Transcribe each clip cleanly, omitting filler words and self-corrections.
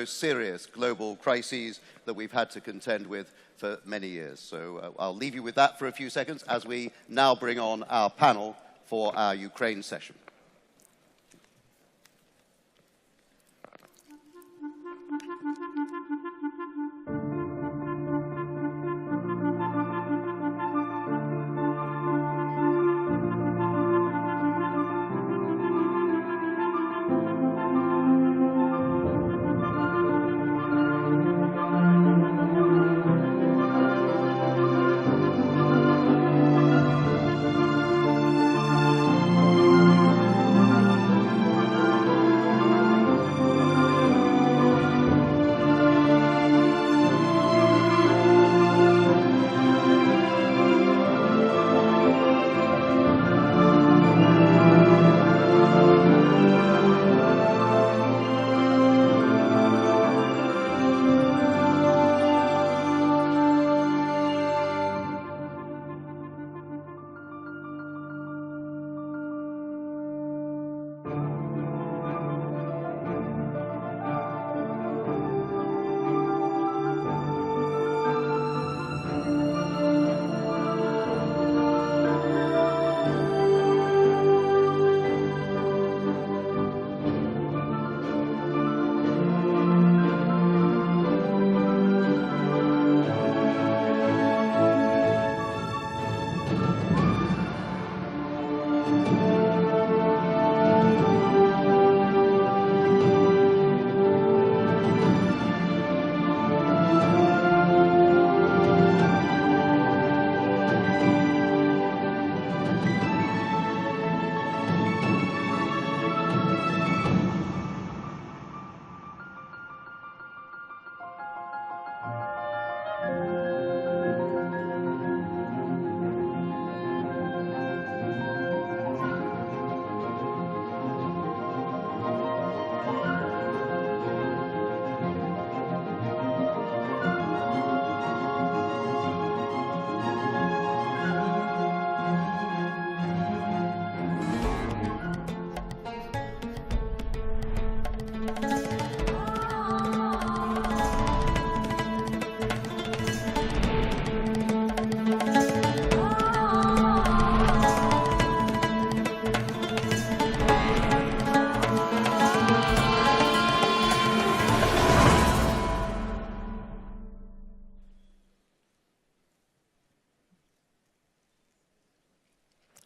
most serious global crises that we've had to contend with for many years. So I'll leave you with that for a few seconds as we now bring on our panel for our Ukraine session.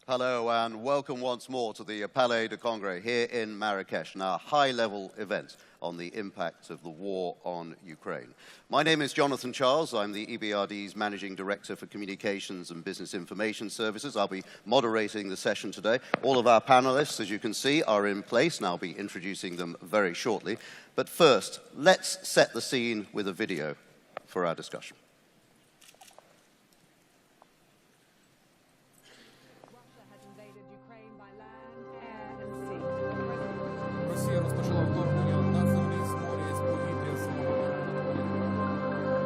Hello and welcome once more to the Palais de Congrès here in Marrakesh, and our high-level event on the impact of the war on Ukraine. My name is Jonathan Charles. I'm the EBRD's Managing Director for Communications and Business Information Services. I'll be moderating the session today. All of our panelists, as you can see, are in place, and I'll be introducing them very shortly. But first, let's set the scene with a video for our discussion.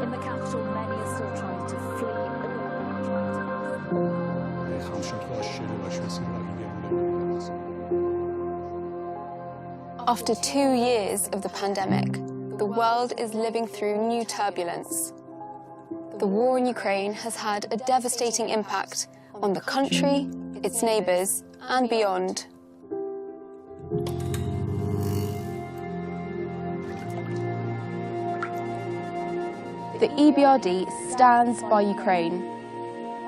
In the capital, many are still trying to flee. After 2 years of the pandemic, the world is living through new turbulence. The war in Ukraine has had a devastating impact on the country, its neighbours, and beyond. The EBRD stands by Ukraine.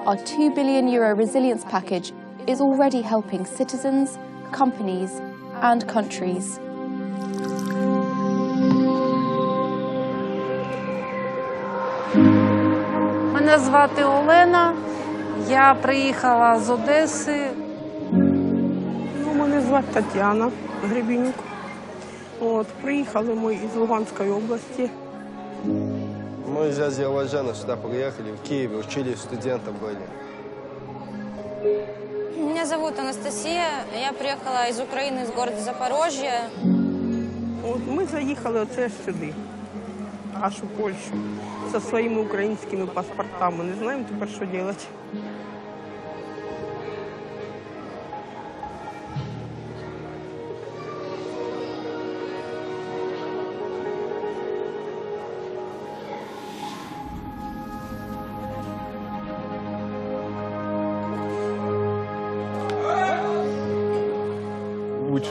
Our €2 billion resilience package is already helping citizens, companies, and countries. Мене звати Олена, я приїхала з Одеси. Мене звати Тетяна Гребінюк. Приїхали ми із Луганської области. Мы из Азербайджана сюда приехали, в Киеве, учились, студентом были. Меня зовут Анастасия, я приехала из Украины, из города Запорожье. Ми заїхали оце сюди, аж у Польщу, зі своїми українськими паспортами. Не знаємо тепер, що робити.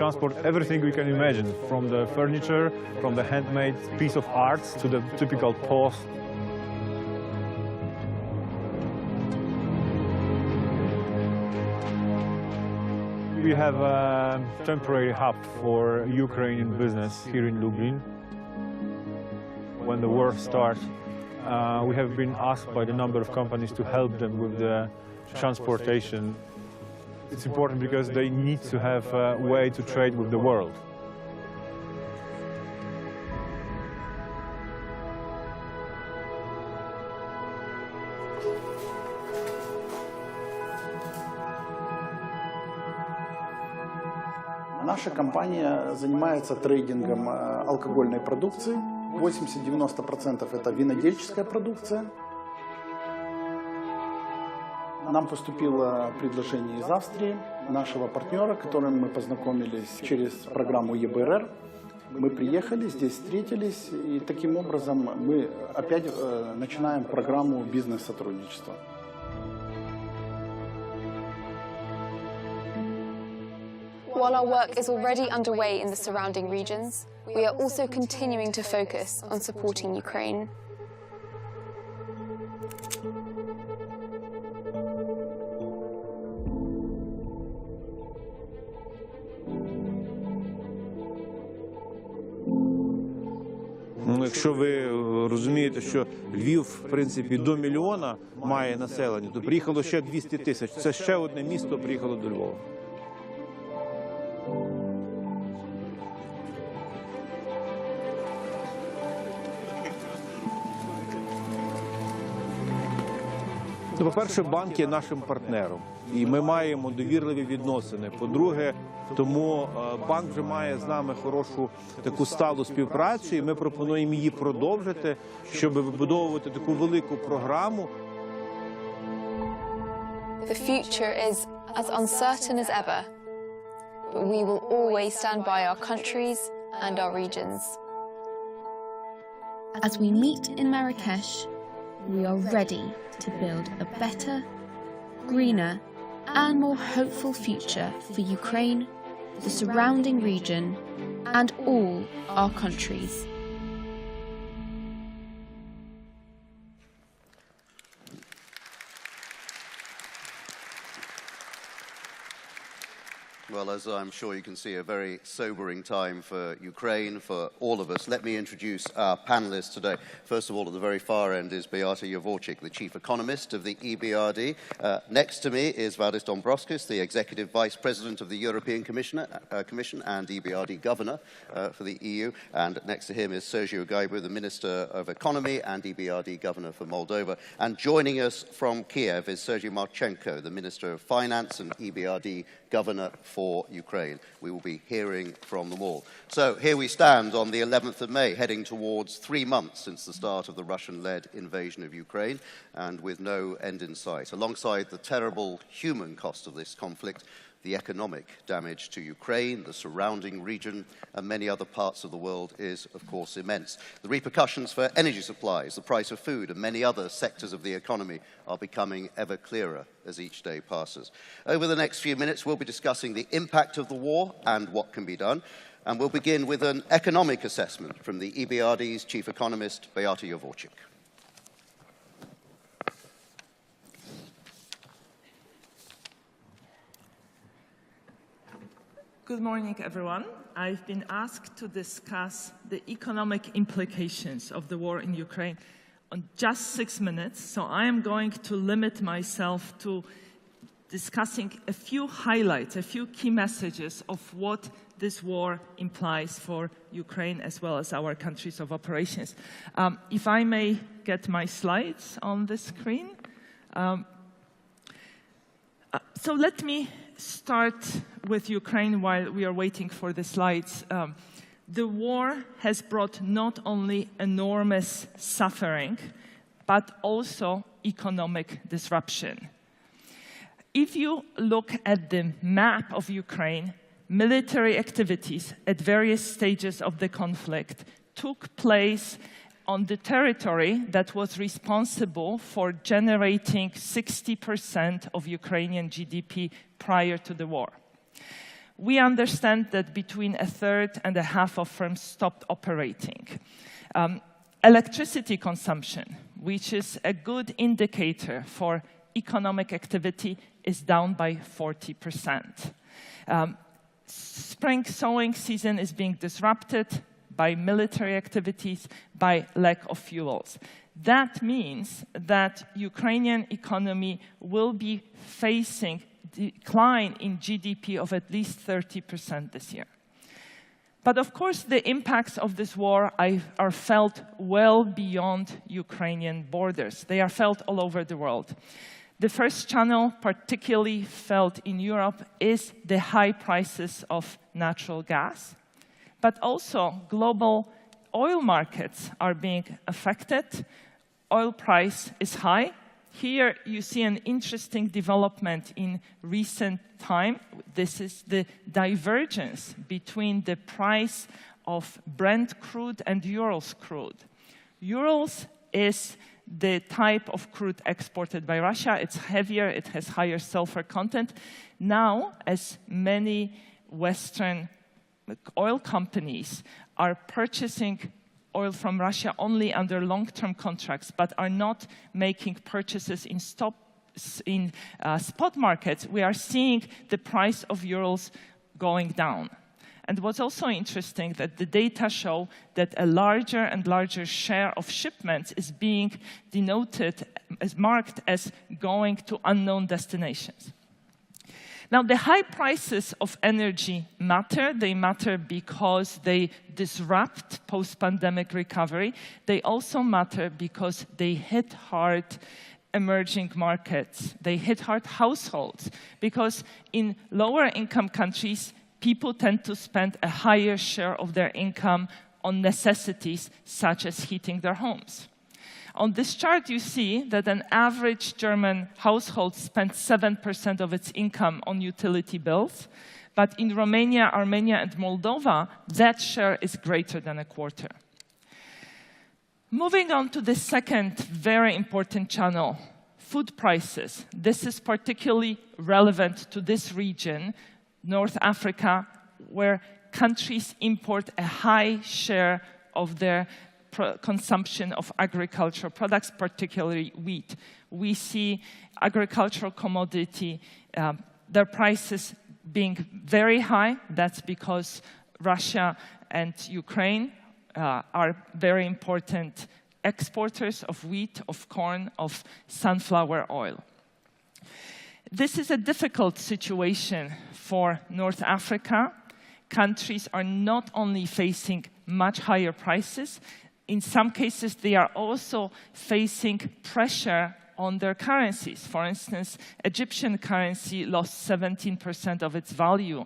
transport everything we can imagine, from the furniture, from the handmade piece of art to the typical post. We have a temporary hub for Ukrainian business here in Lublin. When the war started, we have been asked by the number of companies to help them with the transportation. It's important because they need to have a way to trade with the world. Наша компания занимается трейдингом алкогольной продукции. 80–90% это винодельческая продукция. Нам поступило предложение из Австрии, нашего партнера, с которым мы познакомились через программу EBRD. Мы приехали, здесь встретились, и таким образом мы опять начинаем программу бизнес-сотрудничества. While our work is already underway in the surrounding regions, we are also continuing to focus on supporting Ukraine. Якщо ви розумієте, що Львів, в принципі, до мільйона має населення, то приїхало ще 200 тисяч. Це ще одне місто приїхало до Львова. По-перше, банк є нашим партнером, і ми маємо довірливі відносини. По-друге, тому банк вже має з нами хорошу таку сталу співпрацю, і ми пропонуємо її продовжити, щоб вибудовувати таку велику програму. The future is as uncertain as ever, but we will always stand by our countries and our regions. As we meet in Marrakesh, we are ready to build a better, greener and more hopeful future for Ukraine, the surrounding region and all our countries. Well, as I'm sure you can see, a very sobering time for Ukraine, for all of us. Let me introduce our panelists today. First of all, at the very far end is Beata Javorcik, the Chief Economist of the EBRD. Next to me is Valdis Dombrovskis, the Executive Vice President of the European Commission and EBRD Governor for the EU. And next to him is Sergiu Gaibu, the Minister of Economy and EBRD Governor for Moldova. And joining us from Kiev is Sergei Marchenko, the Minister of Finance and EBRD Governor for Ukraine. We will be hearing from them all. So here we stand on the 11th of May, heading towards 3 months since the start of the Russian-led invasion of Ukraine, and with no end in sight. Alongside the terrible human cost of this conflict, the economic damage to Ukraine, the surrounding region, and many other parts of the world is, of course, immense. The repercussions for energy supplies, the price of food, and many other sectors of the economy are becoming ever clearer as each day passes. Over the next few minutes, we'll be discussing the impact of the war and what can be done. And we'll begin with an economic assessment from the EBRD's Chief Economist, Beata Javorcik. Good morning, everyone. I've been asked to discuss the economic implications of the war in Ukraine on just 6 minutes, so I am going to limit myself to discussing a few highlights, a few key messages of what this war implies for Ukraine as well as our countries of operations. If I may get my slides on the screen. So let me start with Ukraine while we are waiting for the slides. The war has brought not only enormous suffering, but also economic disruption. If you look at the map of Ukraine, military activities at various stages of the conflict took place on the territory that was responsible for generating 60% of Ukrainian GDP prior to the war. we understand that between a third and a half of firms stopped operating. Electricity consumption, which is a good indicator for economic activity, is down by 40%. Spring sowing season is being disrupted by military activities, by lack of fuels. That means that Ukrainian economy will be facing decline in GDP of at least 30% this year. But of course, the impacts of this war are felt well beyond Ukrainian borders. They are felt all over the world. The first channel, particularly felt in Europe, is the high prices of natural gas. But also, global oil markets are being affected. Oil price is high. Here you see an interesting development in recent time. This is the divergence between the price of Brent crude and Urals crude. Urals is the type of crude exported by Russia. It's heavier, it has higher sulfur content. Now, as many Western oil companies are purchasing oil from Russia only under long-term contracts, but are not making purchases in spot markets, we are seeing the price of Urals going down. And what's also interesting that the data show that a larger and larger share of shipments is being denoted, as marked as going to unknown destinations. Now, the high prices of energy matter. They matter because they disrupt post-pandemic recovery. They also matter because they hit hard emerging markets. They hit hard households, because in lower income countries, people tend to spend a higher share of their income on necessities such as heating their homes. On this chart, you see that an average German household spends 7% of its income on utility bills, but in Romania, Armenia, and Moldova, that share is greater than a quarter. Moving on to the second very important channel, food prices. This is particularly relevant to this region, North Africa, where countries import a high share of their consumption of agricultural products, particularly wheat. We see agricultural commodity, their prices being very high. That's because Russia and Ukraine are very important exporters of wheat, of corn, of sunflower oil. This is a difficult situation for North Africa. Countries are not only facing much higher prices, in some cases, they are also facing pressure on their currencies. For instance, Egyptian currency lost 17% of its value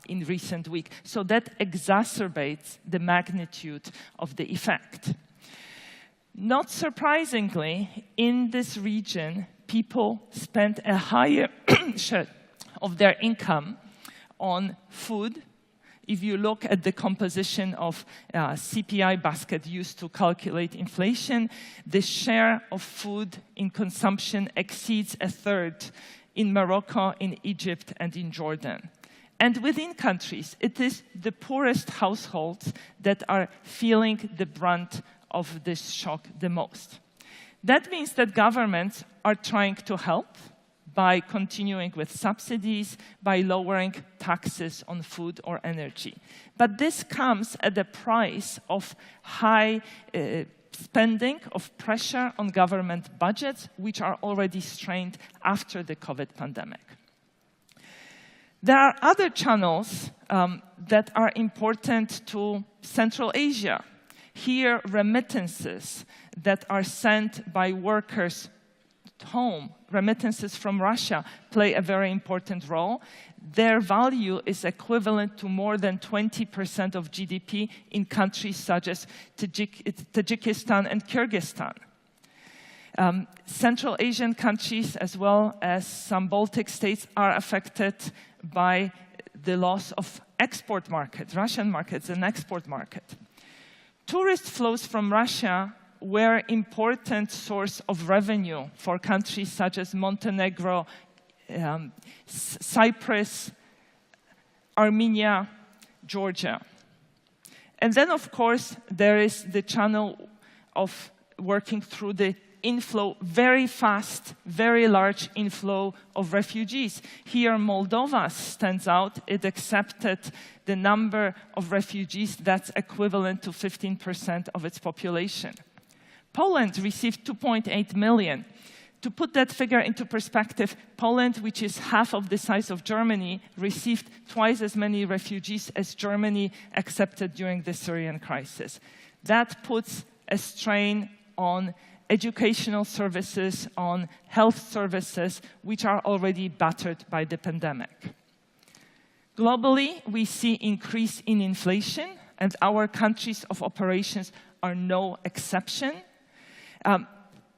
in recent weeks. So that exacerbates the magnitude of the effect. Not surprisingly, in this region, people spend a higher share of their income on food. If you look at the composition of CPI basket used to calculate inflation, the share of food in consumption exceeds a third in Morocco, in Egypt, and in Jordan. And within countries, it is the poorest households that are feeling the brunt of this shock the most. That means that governments are trying to help by continuing with subsidies, by lowering taxes on food or energy. But this comes at a price of high spending, of pressure on government budgets, which are already strained after the COVID pandemic. There are other channels that are important to Central Asia. Here, remittances that are sent by workers home, remittances from Russia, play a very important role. Their value is equivalent to more than 20% of GDP in countries such as Tajikistan and Kyrgyzstan. Central Asian countries, as well as some Baltic states, are affected by the loss of export markets, Russian markets, and export market. Tourist flows from Russia were important source of revenue for countries such as Montenegro, Cyprus, Armenia, Georgia. And then, of course, there is the channel of working through the inflow, very fast, very large inflow of refugees. Here, Moldova stands out. It accepted the number of refugees that's equivalent to 15% of its population. Poland received 2.8 million. To put that figure into perspective, Poland, which is half of the size of Germany, received twice as many refugees as Germany accepted during the Syrian crisis. That puts a strain on educational services, on health services, which are already battered by the pandemic. Globally, we see increase in inflation, and our countries of operations are no exception.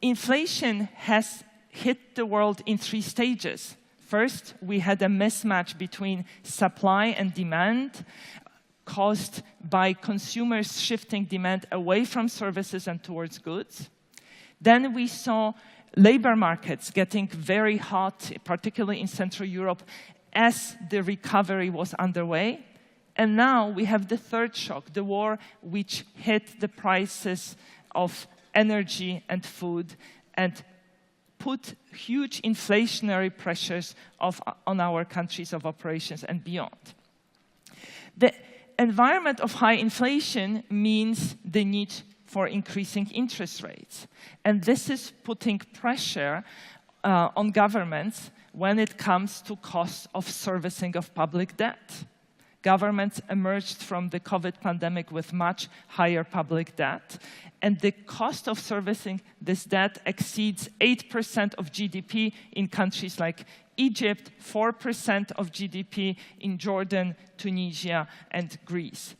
Inflation has hit the world in 3 stages. First, we had a mismatch between supply and demand caused by consumers shifting demand away from services and towards goods. Then we saw labor markets getting very hot, particularly in Central Europe, as the recovery was underway. And now we have the third shock, the war, which hit the prices of energy and food and put huge inflationary pressures on our countries of operations and beyond. The environment of high inflation means the need for increasing interest rates. And this is putting pressure on governments when it comes to costs of servicing of public debt. Governments emerged from the COVID pandemic with much higher public debt, and the cost of servicing this debt exceeds 8% of GDP in countries like Egypt, 4% of GDP in Jordan, Tunisia, and Greece.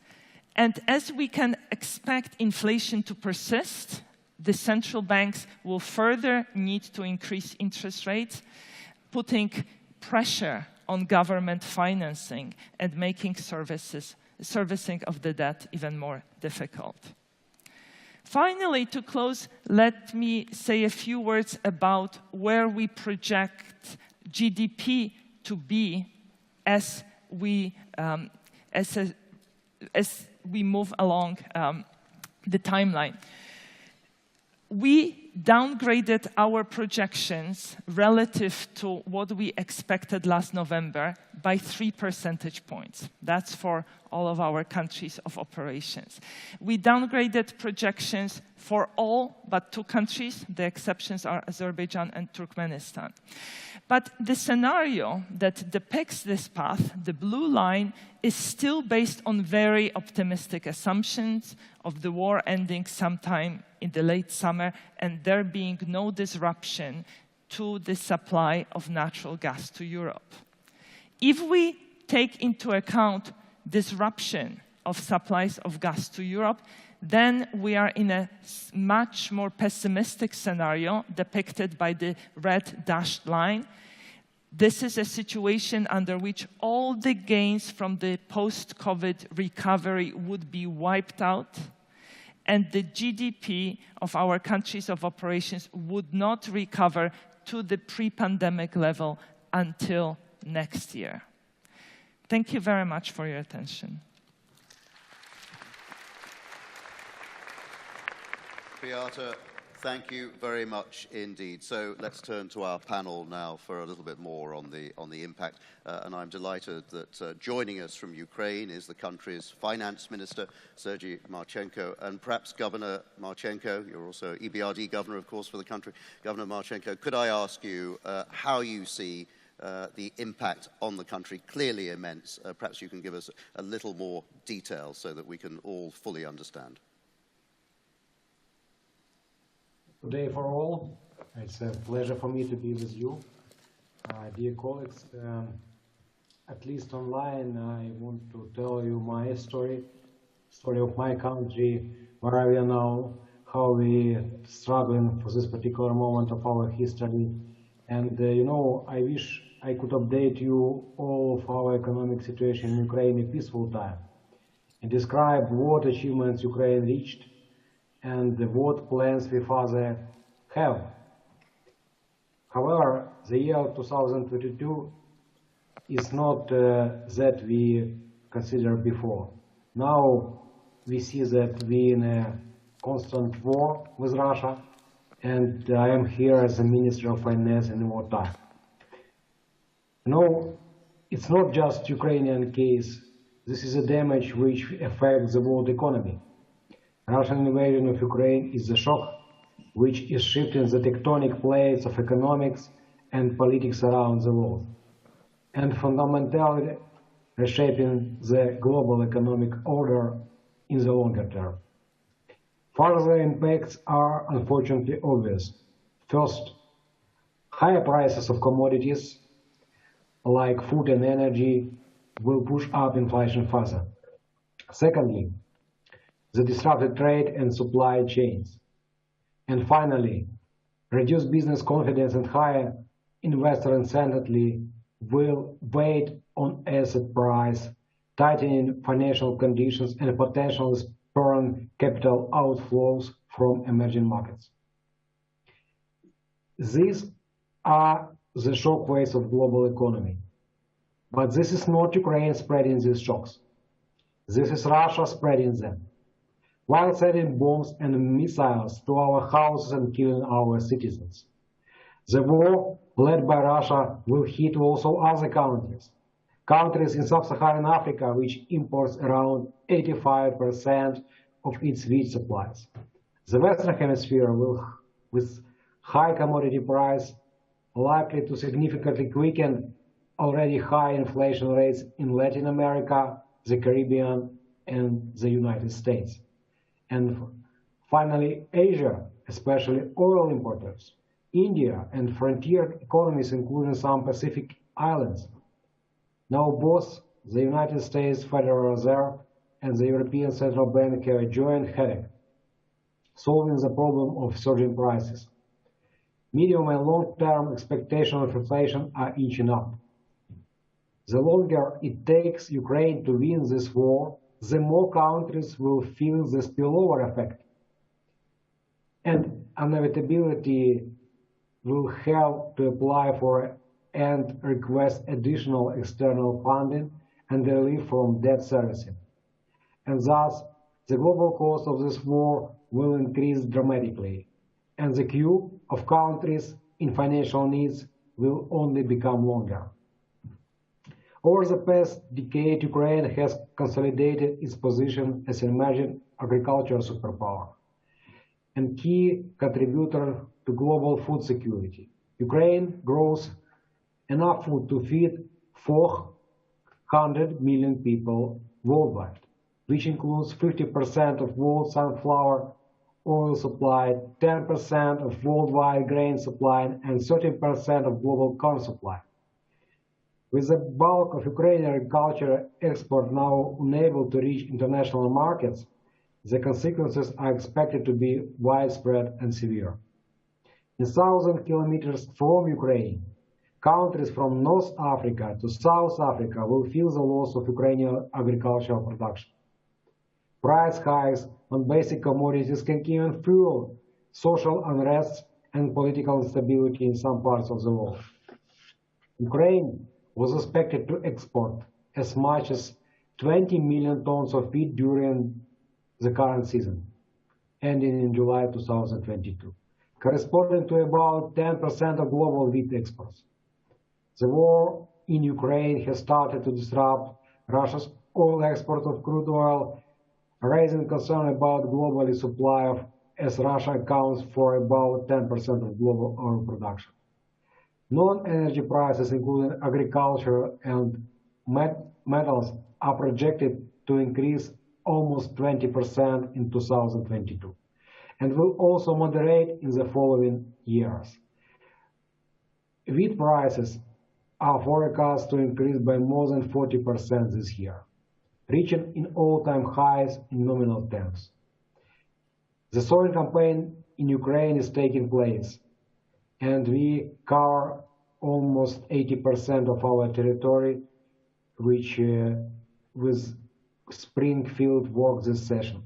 And as we can expect inflation to persist, the central banks will further need to increase interest rates, putting pressure on government financing and making servicing of the debt even more difficult. Finally, to close, let me say a few words about where we project GDP to be as we move along the timeline. We downgraded our projections relative to what we expected last November by 3 percentage points. That's for all of our countries of operations. We downgraded projections for all but 2 countries. The exceptions are Azerbaijan and Turkmenistan. But the scenario that depicts this path, the blue line, is still based on very optimistic assumptions of the war ending sometime in the late summer and there being no disruption to the supply of natural gas to Europe. If we take into account disruption of supplies of gas to Europe, then we are in a much more pessimistic scenario depicted by the red dashed line. This is a situation under which all the gains from the post-COVID recovery would be wiped out, and the GDP of our countries of operations would not recover to the pre-pandemic level until next year. Thank you very much for your attention. Beata, thank you very much indeed. So let's turn to our panel now for a little bit more on the impact. And I'm delighted that joining us from Ukraine is the country's finance minister, Sergei Marchenko. And perhaps Governor Marchenko, you're also EBRD governor, of course, for the country. Governor Marchenko, could I ask you how you see the impact on the country? Clearly immense. Perhaps you can give us a little more detail so that we can all fully understand. Good day for all. It's a pleasure for me to be with you. Dear colleagues, at least online, I want to tell you my story of my country, where we are now, how we are struggling for this particular moment of our history. And, you know, I wish I could update you all of our economic situation in Ukraine in a peaceful time and describe what achievements Ukraine reached and what plans we further have. However, the year 2022 is not that we considered before. Now we see that we in a constant war with Russia, and I am here as a Minister of Finance in wartime. No, it's not just Ukrainian case. This is a damage which affects the world economy. Russian invasion of Ukraine is a shock which is shifting the tectonic plates of economics and politics around the world, and fundamentally reshaping the global economic order in the longer term. Further impacts are unfortunately obvious. First, higher prices of commodities like food and energy will push up inflation further. Secondly, the disrupted trade and supply chains. And finally, reduced business confidence and higher investor uncertainty will weigh on asset price, tightening financial conditions and potentially spurring capital outflows from emerging markets. These are the shockwaves of global economy. But this is not Ukraine spreading these shocks. This is Russia spreading them, while sending bombs and missiles to our houses and killing our citizens. The war led by Russia will hit also other countries. Countries in sub-Saharan Africa, which imports around 85% of its wheat supplies. The Western Hemisphere will, with high commodity price, likely to significantly quicken already high inflation rates in Latin America, the Caribbean, and the United States. And finally, Asia, especially oil importers, India, and frontier economies, including some Pacific islands. Now both the United States Federal Reserve and the European Central Bank have a joint headache, solving the problem of surging prices. Medium and long-term expectations of inflation are inching up. The longer it takes Ukraine to win this war, the more countries will feel the spillover effect. And inevitability will have to apply for and request additional external funding and relief from debt servicing. And thus, the global cost of this war will increase dramatically, and the queue of countries in financial needs will only become longer. Over the past decade, Ukraine has consolidated its position as an emerging agricultural superpower and key contributor to global food security. Ukraine grows enough food to feed 400 million people worldwide, which includes 50% of world sunflower oil supply, 10% of worldwide grain supply, and 30% of global corn supply. With the bulk of Ukrainian agriculture export now unable to reach international markets, the consequences are expected to be widespread and severe. In 1,000 kilometers from Ukraine, countries from North Africa to South Africa will feel the loss of Ukrainian agricultural production. Price hikes on basic commodities can even fuel social unrest and political instability in some parts of the world. Ukraine was expected to export as much as 20 million tons of wheat during the current season, ending in July 2022, corresponding to about 10% of global wheat exports. The war in Ukraine has started to disrupt Russia's oil export of crude oil, raising concern about global supply as Russia accounts for about 10% of global oil production. Non-energy prices, including agriculture and metals, are projected to increase almost 20% in 2022, and will also moderate in the following years. Wheat prices are forecast to increase by more than 40% this year, reaching in all-time highs in nominal terms. The sowing campaign in Ukraine is taking place, and we cover almost 80% of our territory, which with spring field work this session.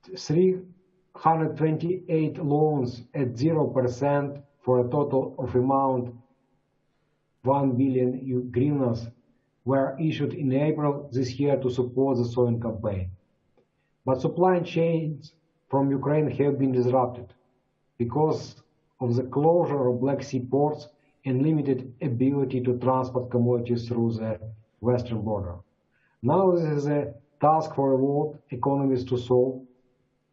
328 loans at 0% for a total of amount 1 billion hryvnias were issued in April this year to support the sowing campaign. But supply chains from Ukraine have been disrupted because of the closure of Black Sea ports and limited ability to transport commodities through the western border. Now this is a task for world economies to solve,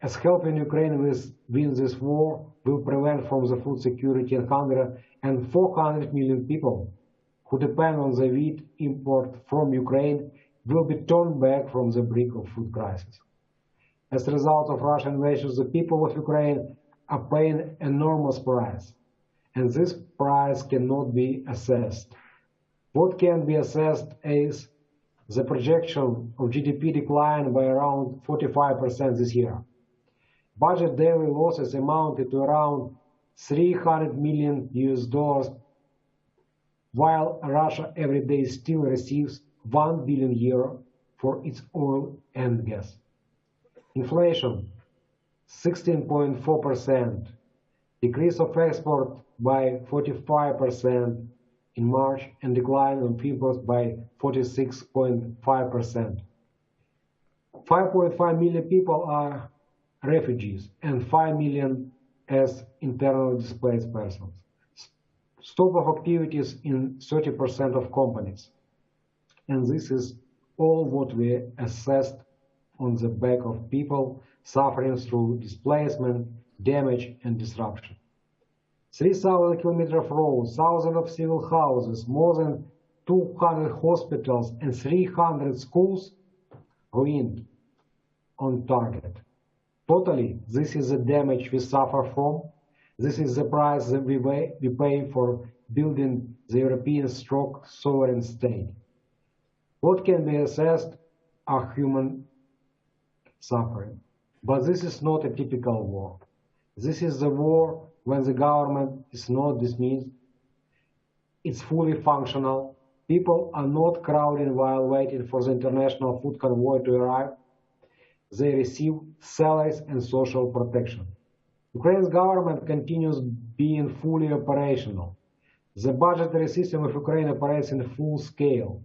as helping Ukraine win this war will prevent from the food security and hunger, and 400 million people who depend on the wheat import from Ukraine will be turned back from the brink of food crisis. As a result of Russian invasion, the people of Ukraine are paying enormous price, and this price cannot be assessed. What can be assessed is the projection of GDP decline by around 45% this year. Budget daily losses amounted to around $300 million, while Russia every day still receives €1 billion for its oil and gas. Inflation, 16.4%, decrease of export by 45% in March, and decline of imports by 46.5%. 5.5 million people are refugees and 5 million as internally displaced persons. Stop of activities in 30% of companies. And this is all what we assessed on the back of people suffering through displacement, damage, and disruption. 3,000 kilometers of roads, thousands of civil houses, more than 200 hospitals, and 300 schools ruined on target. Totally, this is the damage we suffer from. This is the price that we pay for building the European sovereign state. What can be assessed are human suffering. But this is not a typical war. This is the war when the government is not dismissed. It's fully functional. People are not crowding while waiting for the international food convoy to arrive. They receive salaries and social protection. Ukraine's government continues being fully operational. The budgetary system of Ukraine operates in full scale.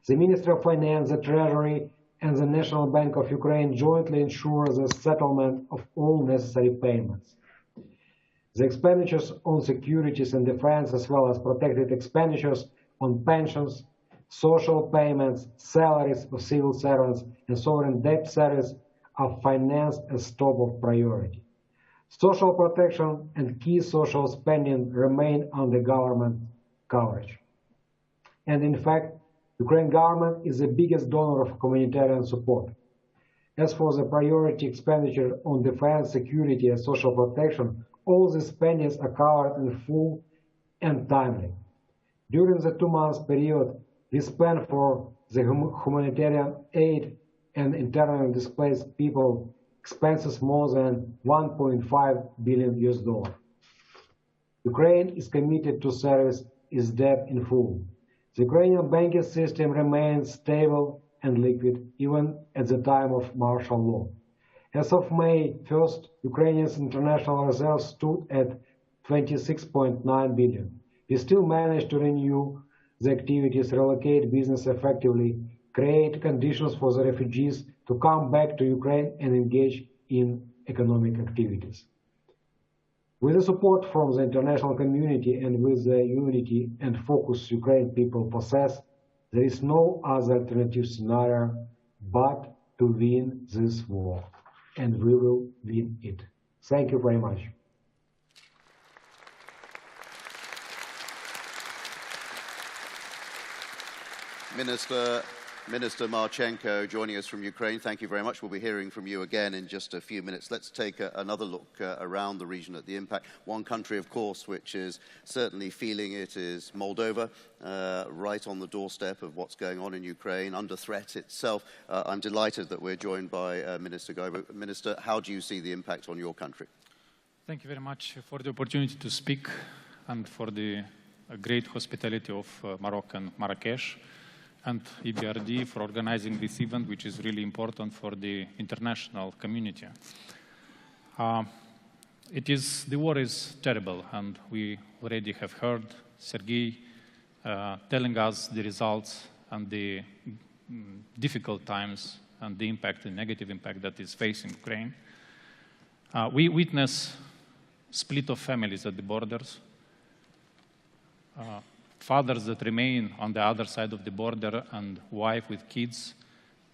The Ministry of Finance, the Treasury, and the National Bank of Ukraine jointly ensure the settlement of all necessary payments. The expenditures on securities and defense, as well as protected expenditures on pensions, social payments, salaries of civil servants, and sovereign debt service are financed as top of priority. Social protection and key social spending remain under government coverage. And in fact, Ukraine government is the biggest donor of humanitarian support. As for the priority expenditure on defense, security, and social protection, all the spendings are covered in full and timely. During the 2-month period, we spent for the humanitarian aid and internally displaced people expenses more than $1.5 billion. Ukraine is committed to service its debt in full. The Ukrainian banking system remains stable and liquid even at the time of martial law. As of May 1st, Ukraine's international reserves stood at $26.9 billion. We still managed to renew the activities, relocate business effectively, create conditions for the refugees to come back to Ukraine and engage in economic activities. With the support from the international community and with the unity and focus Ukrainian people possess, there is no other alternative scenario but to win this war. And we will win it. Thank you very much. Minister Marchenko joining us from Ukraine. Thank you very much. We'll be hearing from you again in just a few minutes. Let's take another look around the region at the impact. One country, of course, which is certainly feeling it is Moldova, right on the doorstep of what's going on in Ukraine, under threat itself. I'm delighted that we're joined by Minister Goibu. Minister, how do you see the impact on your country? Thank you very much for the opportunity to speak and for the great hospitality of Morocco and Marrakesh, and EBRD for organizing this event, which is really important for the international community. The war is terrible, and we already have heard Sergei telling us the results and the difficult times and the impact, the negative impact that is facing Ukraine. We witness split of families at the borders, fathers that remain on the other side of the border and wife with kids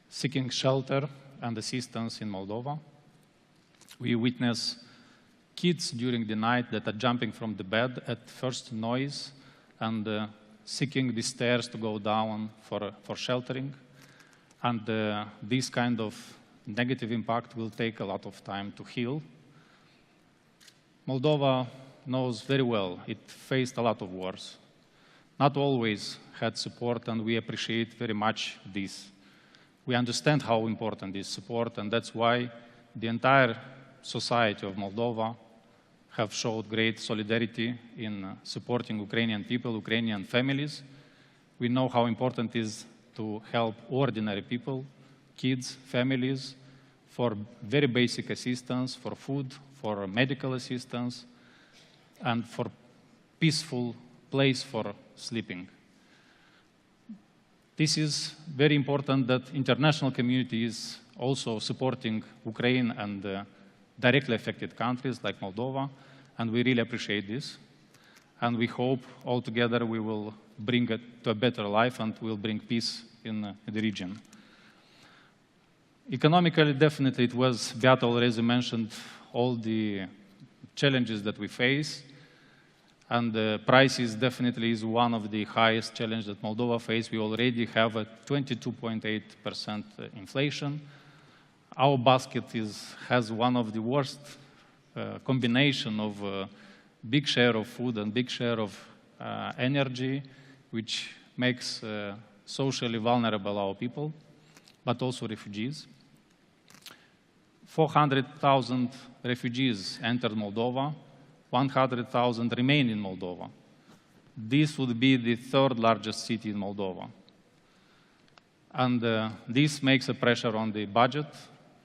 seeking shelter and assistance in Moldova. We witness kids during the night that are jumping from the bed at first noise and seeking the stairs to go down for sheltering. And this kind of negative impact will take a lot of time to heal. Moldova knows very well it faced a lot of wars. Not always had support, and we appreciate very much this. We understand how important is support, and that's why the entire society of Moldova have showed great solidarity in supporting Ukrainian people, Ukrainian families. We know how important it is to help ordinary people, kids, families, for very basic assistance, for food, for medical assistance, and for peaceful place for sleeping. This is very important that international community is also supporting Ukraine and directly affected countries like Moldova, and we really appreciate this. And we hope all together we will bring it to a better life and will bring peace in the region. Economically, definitely it was, Beata already mentioned all the challenges that we face. And prices definitely is one of the highest challenges that Moldova faces. We already have a 22.8% inflation. Our basket has one of the worst combination of big share of food and big share of energy, which makes socially vulnerable our people, but also refugees. 400,000 refugees entered Moldova. 100,000 remain in Moldova. This would be the third largest city in Moldova. And this makes a pressure on the budget,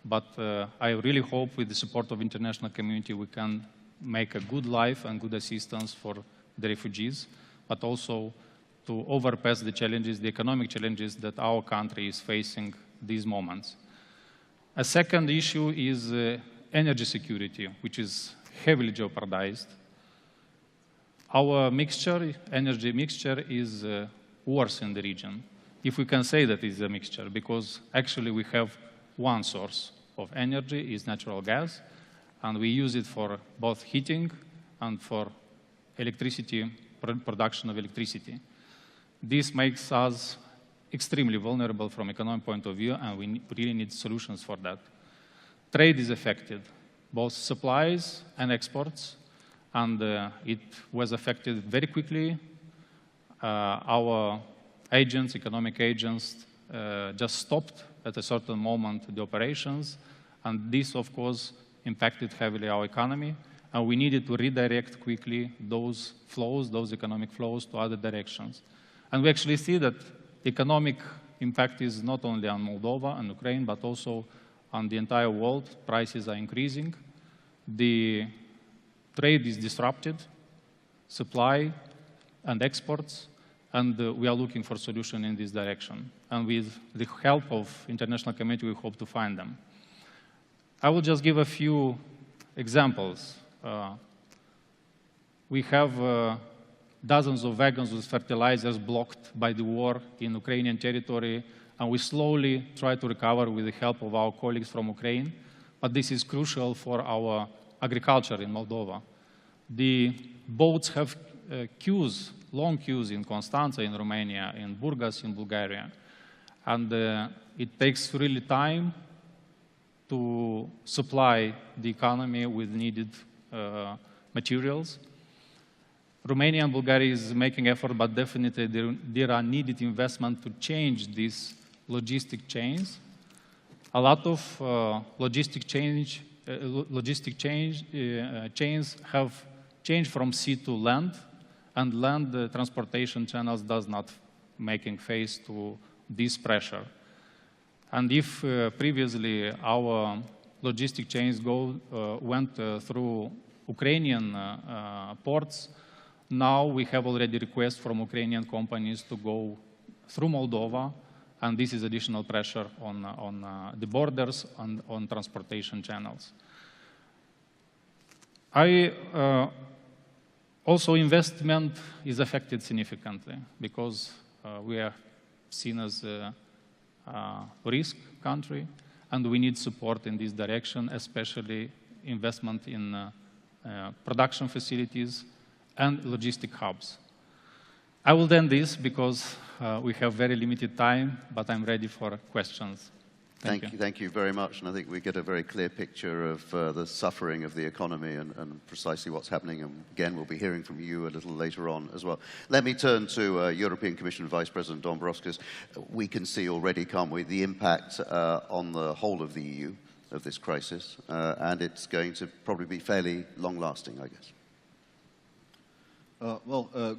but I really hope with the support of international community we can make a good life and good assistance for the refugees, but also to overpass the challenges, the economic challenges that our country is facing these moments. A second issue is energy security, which is heavily jeopardized. Our energy mixture is worse in the region, if we can say that it's a mixture, because actually we have one source of energy, is natural gas, and we use it for both heating and for electricity, production of electricity. This makes us extremely vulnerable from economic point of view, and we really need solutions for that. Trade is affected, both supplies and exports, and it was affected very quickly. Our agents, economic agents, just stopped at a certain moment the operations, and this, of course, impacted heavily our economy, and we needed to redirect quickly those flows, those economic flows, to other directions. And we actually see that economic impact is not only on Moldova and Ukraine, but also on the entire world. Prices are increasing. The trade is disrupted, supply and exports, and we are looking for solutions in this direction. And with the help of international community, we hope to find them. I will just give a few examples. We have dozens of wagons with fertilizers blocked by the war in Ukrainian territory, and we slowly try to recover with the help of our colleagues from Ukraine. But this is crucial for our agriculture in Moldova. The boats have queues, long queues in Constanța, in Romania, in Burgas, in Bulgaria. And it takes really time to supply the economy with needed materials. Romania and Bulgaria is making effort, but definitely there are needed investment to change these logistic chains. A lot of logistic chains have changed from sea to land, and land transportation channels does not making face to this pressure. And if previously our logistic chains went through Ukrainian ports, Now we have already requests from Ukrainian companies to go through Moldova, and this is additional pressure on the borders and on transportation channels. Also, investment is affected significantly because we are seen as a risk country, and we need support in this direction, especially investment in production facilities and logistic hubs. I will end this because we have very limited time, but I'm ready for questions. Thank you very much, and I think we get a very clear picture of the suffering of the economy and precisely what's happening, and again, we'll be hearing from you a little later on as well. Let me turn to European Commission Vice President Dombrovskis. We can see already, can't we, the impact on the whole of the EU of this crisis, and it's going to probably be fairly long-lasting, I guess.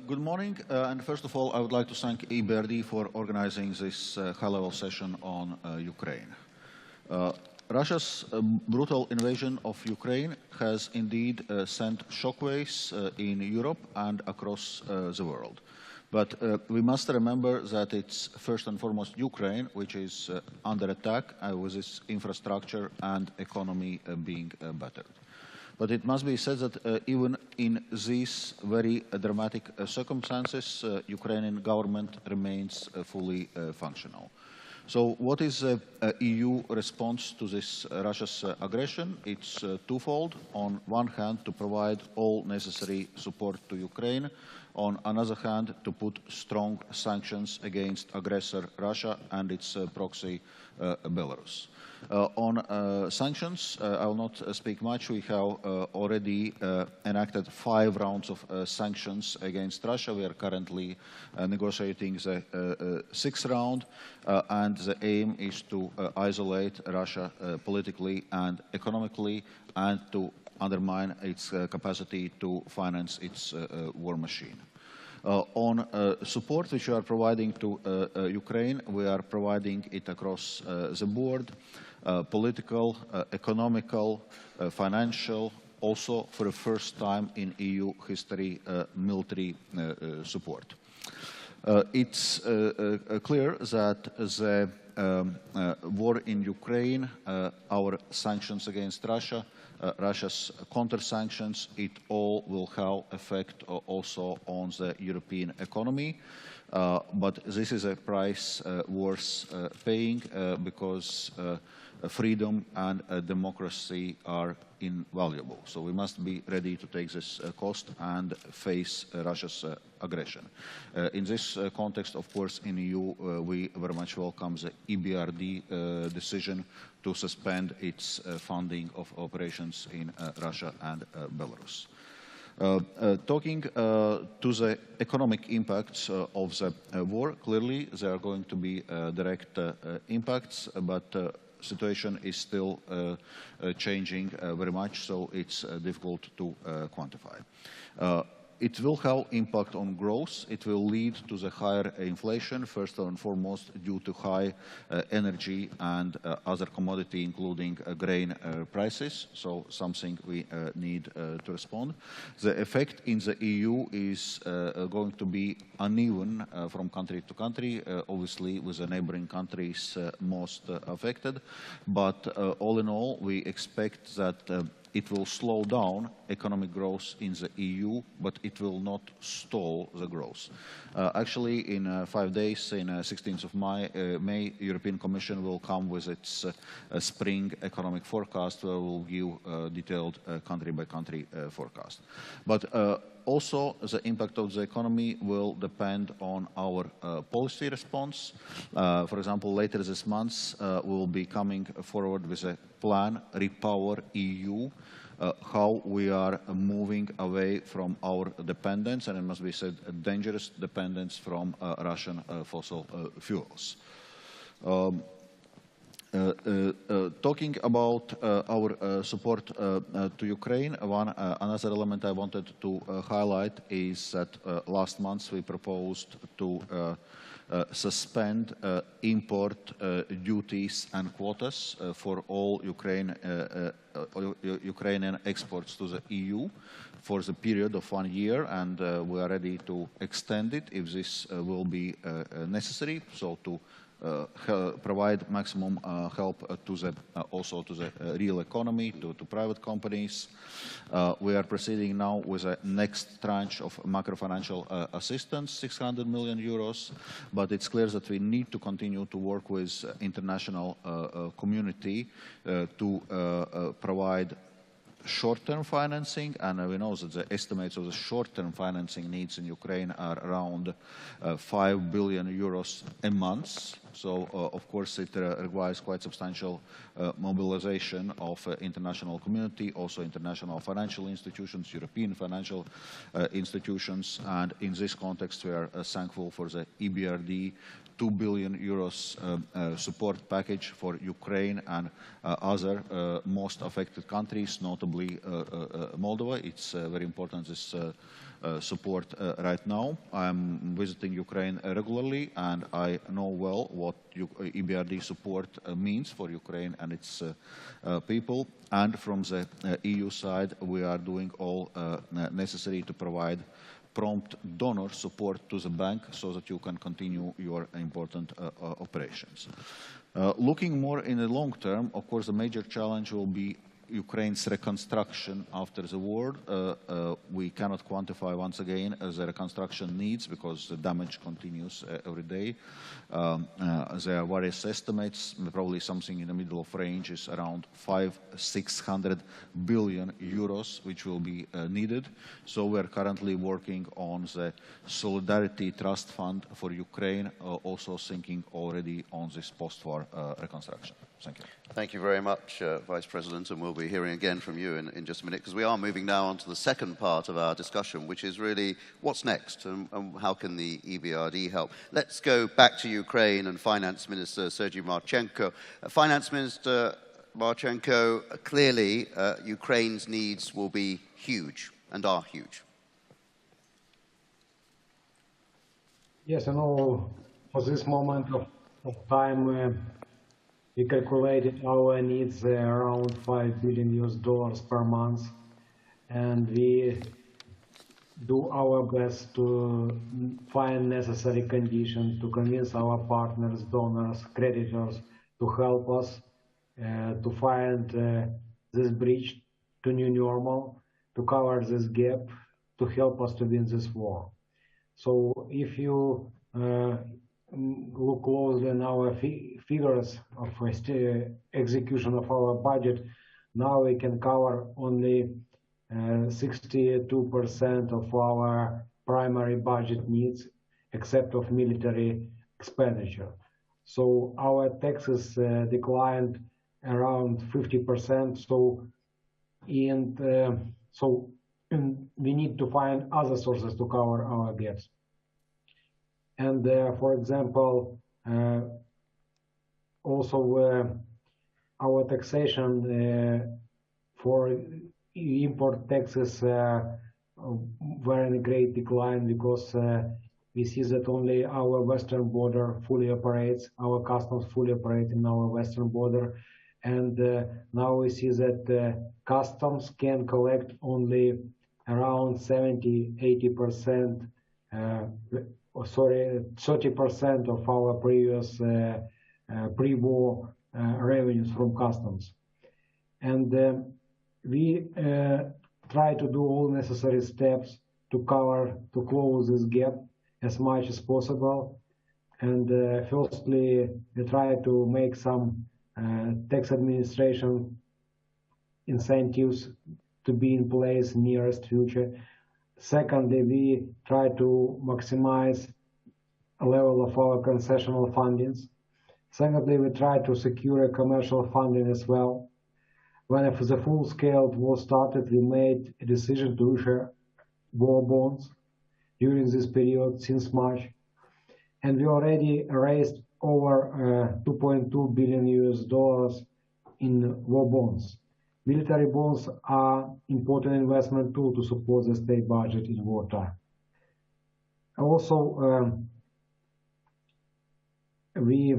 Good morning, and first of all, I would like to thank EBRD for organizing this high-level session on Ukraine. Russia's brutal invasion of Ukraine has indeed sent shockwaves in Europe and across the world. But we must remember that it's first and foremost Ukraine which is under attack with its infrastructure and economy being battered. But it must be said that even in these very dramatic circumstances, Ukrainian government remains fully functional. So what is the EU response to this Russia's aggression? It's twofold. On one hand, to provide all necessary support to Ukraine. On another hand, to put strong sanctions against aggressor Russia and its proxy Belarus. On sanctions, I will not speak much. We have already enacted 5 rounds of sanctions against Russia. We are currently negotiating the 6th round, and the aim is to isolate Russia politically and economically and to undermine its capacity to finance its war machine. On support which we are providing to Ukraine, we are providing it across the board, political, economical, financial, also for the first time in EU history, military support. It's clear that the war in Ukraine, our sanctions against Russia, Russia's counter-sanctions, it all will have effect also on the European economy. But this is a price worth paying because freedom and democracy are invaluable. So we must be ready to take this cost and face Russia's aggression. In this context, of course, in EU, we very much welcome the EBRD decision to suspend its funding of operations in Russia and Belarus. Talking to the economic impacts of the war, clearly there are going to be direct impacts, but situation is still changing very much, so it's difficult to quantify. It will have impact on growth. It will lead to the higher inflation, first and foremost due to high energy and other commodity, including grain prices, so something we need to respond. The effect in the EU is going to be uneven from country to country, obviously with the neighboring countries most affected, but all in all, we expect that it will slow down economic growth in the EU, but it will not stall the growth. Actually, in 5 days, in 16th of May, European Commission will come with its spring economic forecast, where we'll give detailed country-by-country forecast. But also, the impact of the economy will depend on our policy response. For example, later this month, we will be coming forward with a plan, Repower EU, how we are moving away from our dependence, and it must be said, a dangerous dependence from Russian fossil fuels. Talking about our support to Ukraine, another element I wanted to highlight is that last month we proposed to suspend import duties and quotas for all Ukrainian exports to the EU for the period of 1 year, and we are ready to extend it if this will be necessary, so to provide maximum help to the also to the real economy, to private companies. We are proceeding now with the next tranche of macrofinancial assistance, 600 million euros, but it's clear that we need to continue to work with international community to provide short-term financing, and we know that the estimates of the short-term financing needs in Ukraine are around 5 billion euros a month. So, of course, it requires quite substantial mobilization of international community, also international financial institutions, European financial institutions, and in this context, we are thankful for the EBRD 2 billion euros support package for Ukraine and other most affected countries, notably Moldova. It's very important, this support right now. I'm visiting Ukraine regularly, and I know well what EBRD support means for Ukraine and its people. And from the EU side, we are doing all necessary to provide prompt donor support to the bank so that you can continue your important operations. Looking more in the long term, of course, the major challenge will be Ukraine's reconstruction after the war. We cannot quantify once again the reconstruction needs because the damage continues every day. There are various estimates, probably something in the middle of range is around 500-600 billion euros, which will be needed. So we're currently working on the Solidarity Trust Fund for Ukraine, also thinking already on this post-war reconstruction. Thank you. Thank you very much, Vice President, and we'll be hearing again from you in just a minute, because we are moving now on to the second part of our discussion, which is really what's next and how can the EBRD help. Let's go back to Ukraine and Finance Minister Sergei Marchenko. Finance Minister Marchenko, clearly Ukraine's needs will be huge and are huge. Yes, I know for this moment of time, we calculated our needs around $5 billion per month, and we do our best to find necessary conditions to convince our partners, donors, creditors to help us to find this bridge to new normal, to cover this gap, to help us to win this war. So if you look closely in our figures of execution of our budget, now we can cover only 62% of our primary budget needs, except of military expenditure. So our taxes declined around 50%. So we need to find other sources to cover our gaps. And for example, also our taxation for import taxes were in a great decline because we see that only our western border fully operates, our customs fully operate in our western border. And now we see that customs can collect only around 70–80%, 30% of our previous pre-war revenues from customs. And we try to do all necessary steps to close this gap as much as possible. And firstly, we try to make some tax administration incentives to be in place in nearest future. Secondly, we try to maximize a level of our concessional fundings. Secondly, we try to secure a commercial funding as well. When the full-scale war started, we made a decision to issue war bonds during this period since March. And we already raised over $2.2 billion in war bonds. Military bonds are important investment tool to support the state budget in wartime. Also, we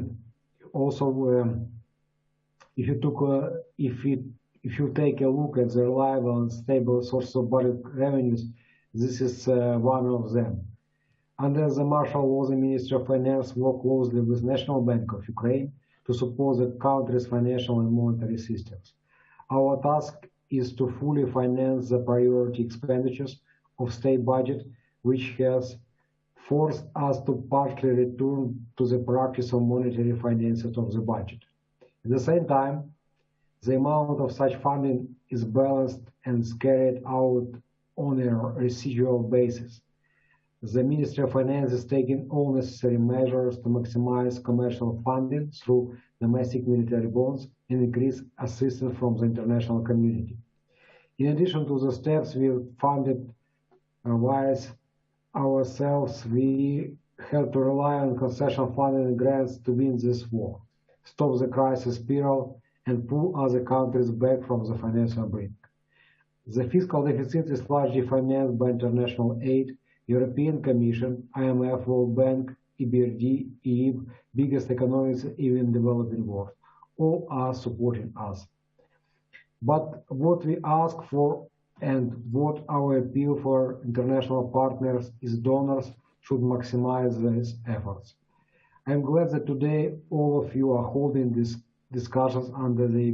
also, if you take a look at the reliable and stable source of budget revenues, this is one of them. Under the martial law, the Ministry of Finance worked closely with National Bank of Ukraine to support the country's financial and monetary systems. Our task is to fully finance the priority expenditures of state budget, which has forced us to partly return to the practice of monetary financing of the budget. At the same time, the amount of such funding is balanced and carried out on a residual basis. The Ministry of Finance is taking all necessary measures to maximize commercial funding through domestic military bonds and increase assistance from the international community. In addition to the steps we funded wise ourselves, we have to rely on concession funding and grants to win this war, stop the crisis spiral, and pull other countries back from the financial brink. The fiscal deficit is largely financed by international aid, European Commission, IMF, World Bank, EBRD, EIB, biggest economies even in the developing world. All are supporting us. But what we ask for and what our appeal for international partners is donors should maximize these efforts. I'm glad that today all of you are holding these discussions under the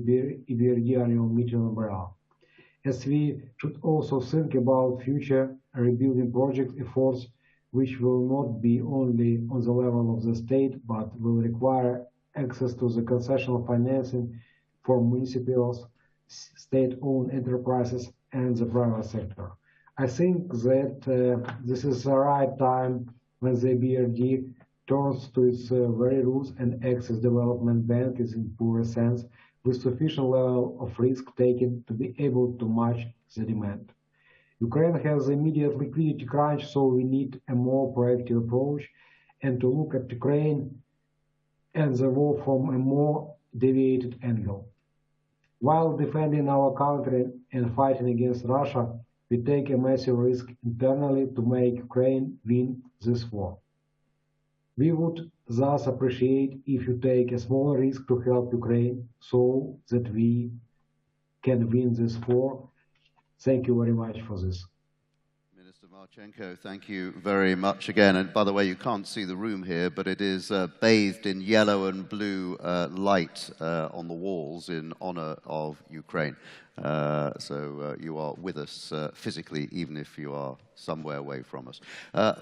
EBRD annual meeting umbrella, as we should also think about future rebuilding project efforts, which will not be only on the level of the state, but will require access to the concessional financing for municipals, state-owned enterprises, and the private sector. I think that this is the right time when the EBRD turns to its very roots and acts as development bank in pure sense, with sufficient level of risk taken to be able to match the demand. Ukraine has immediate liquidity crunch, so we need a more proactive approach and to look at Ukraine and the war from a more deviated angle. While defending our country and fighting against Russia, we take a massive risk internally to make Ukraine win this war. We would thus appreciate if you take a small risk to help Ukraine so that we can win this war. Thank you very much for this. Minister Marchenko, thank you very much again. And by the way, you can't see the room here, but it is bathed in yellow and blue light on the walls in honor of Ukraine. So you are with us physically, even if you are somewhere away from us.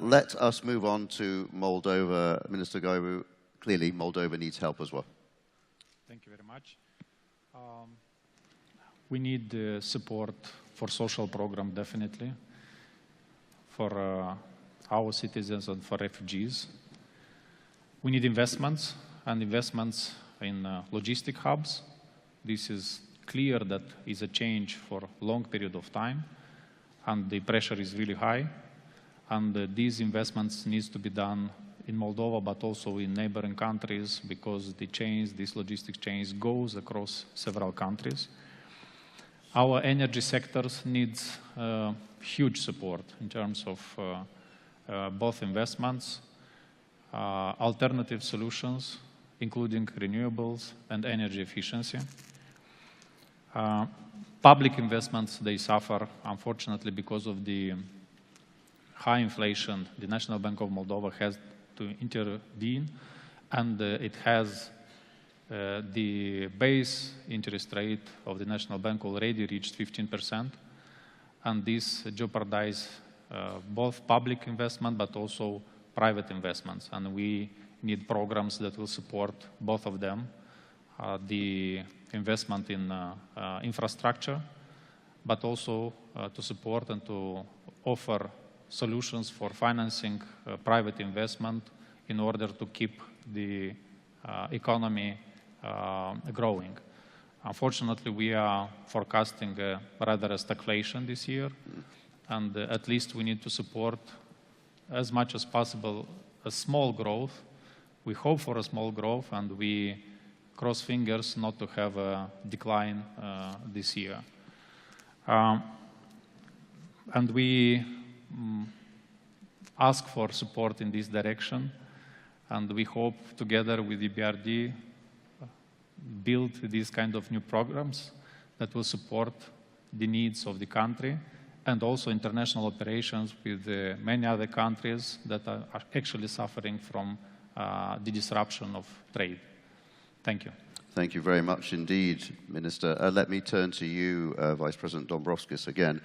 Let us move on to Moldova. Minister Goibu, clearly Moldova needs help as well. Thank you very much. We need support for social program, definitely, for our citizens and for refugees. We need investments, and investments in logistic hubs. This is clear that is a change for a long period of time, and the pressure is really high. And these investments needs to be done in Moldova, but also in neighboring countries, because the chains, this logistics chains, goes across several countries. Our energy sectors needs huge support in terms of both investments, alternative solutions, including renewables and energy efficiency. Public investments, they suffer, unfortunately, because of the high inflation. The National Bank of Moldova has to intervene, and it has the base interest rate of the National Bank already reached 15%, and this jeopardizes both public investment but also private investments, and we need programs that will support both of them, the investment in infrastructure, but also to support and to offer solutions for financing private investment in order to keep the economy growing. Unfortunately, we are forecasting rather a stagflation this year, and at least we need to support as much as possible a small growth. We hope for a small growth, and we cross fingers not to have a decline this year. And we ask for support in this direction. And we hope together with EBRD build these kind of new programs that will support the needs of the country and also international operations with many other countries that are actually suffering from the disruption of trade. Thank you. Thank you very much indeed, Minister. Let me turn to you, Vice President Dombrovskis, again.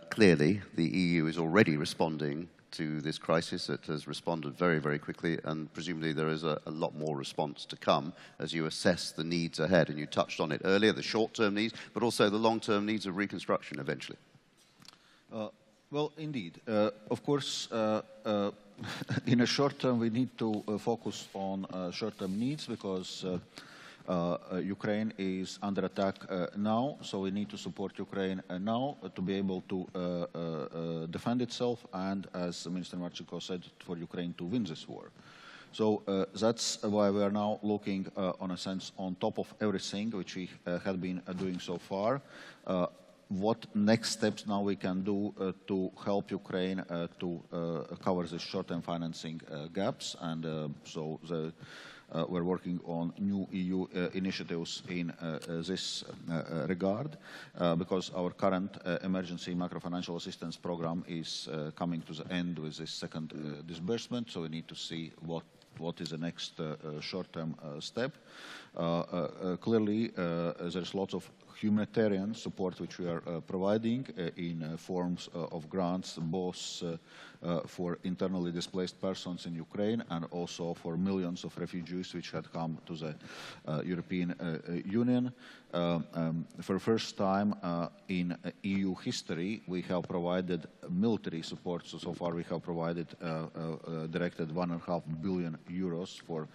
Clearly, the EU is already responding to this crisis. It has responded very, very quickly, and presumably there is a lot more response to come as you assess the needs ahead. And you touched on it earlier, the short-term needs, but also the long-term needs of reconstruction eventually. Well, indeed. Of course, in a short term, we need to focus on short-term needs because Ukraine is under attack now, so we need to support Ukraine now to be able to defend itself and, as Minister Marchenko said, for Ukraine to win this war. So that's why we are now looking, on a sense, on top of everything which we had been doing so far. What next steps now we can do to help Ukraine to cover the short-term financing gaps, and so we're working on new EU initiatives in this regard, because our current emergency macrofinancial assistance program is coming to the end with this second disbursement, so we need to see what is the next short-term step. Clearly, there's lots of humanitarian support which we are providing in forms of grants, both for internally displaced persons in Ukraine and also for millions of refugees which had come to the European Union. For the first time in EU history, we have provided military support. So far we have provided, directed 1.5 billion euros for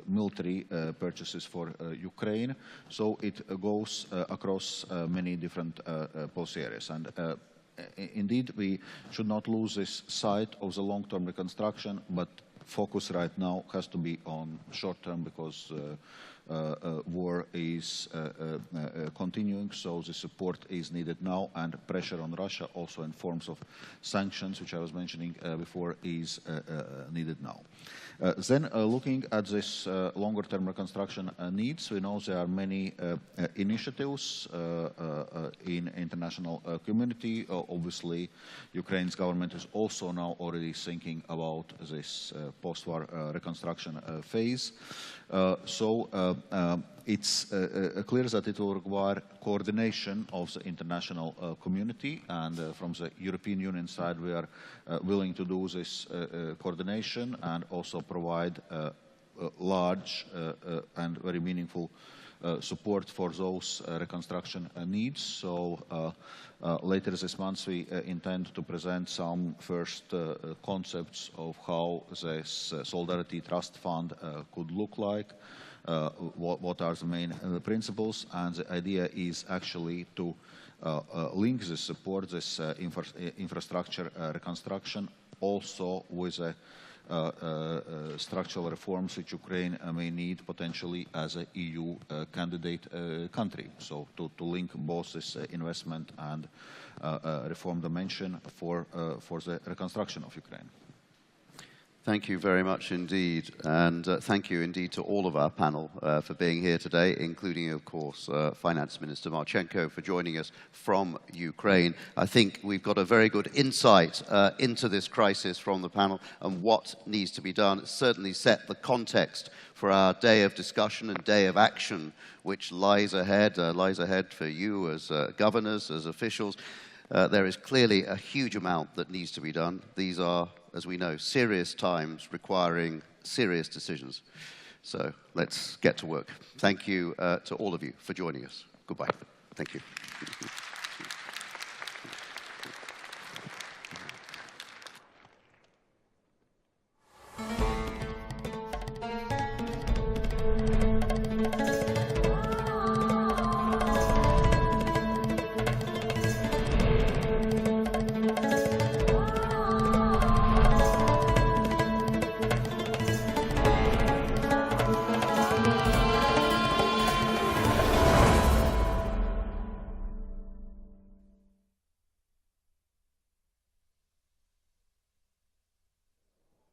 military purchases for Ukraine. So it goes across many different policy areas. And indeed, we should not lose this sight of the long-term reconstruction, but focus right now has to be on short-term because war is continuing, so the support is needed now, and pressure on Russia also in forms of sanctions, which I was mentioning before, is needed now. Then looking at this longer-term reconstruction needs, we know there are many initiatives in international community. Obviously, Ukraine's government is also now already thinking about this post-war reconstruction phase. It's clear that it will require coordination of the international community, and from the European Union side we are willing to do this coordination and also provide large and very meaningful support for those reconstruction needs. So later this month we intend to present some first concepts of how this Solidarity Trust Fund could look like. What are the main principles, and the idea is actually to link the support, this infrastructure reconstruction, also with structural reforms which Ukraine may need potentially as an EU candidate country. So to link both this investment and reform dimension for the reconstruction of Ukraine. Thank you very much indeed, and thank you indeed to all of our panel for being here today, including, of course, Finance Minister Marchenko for joining us from Ukraine. I think we've got a very good insight into this crisis from the panel and what needs to be done. It certainly set the context for our day of discussion and day of action, which lies ahead for you as governors, as officials. There is clearly a huge amount that needs to be done. These are, as we know, serious times requiring serious decisions. So let's get to work. Thank you to all of you for joining us. Goodbye. Thank you.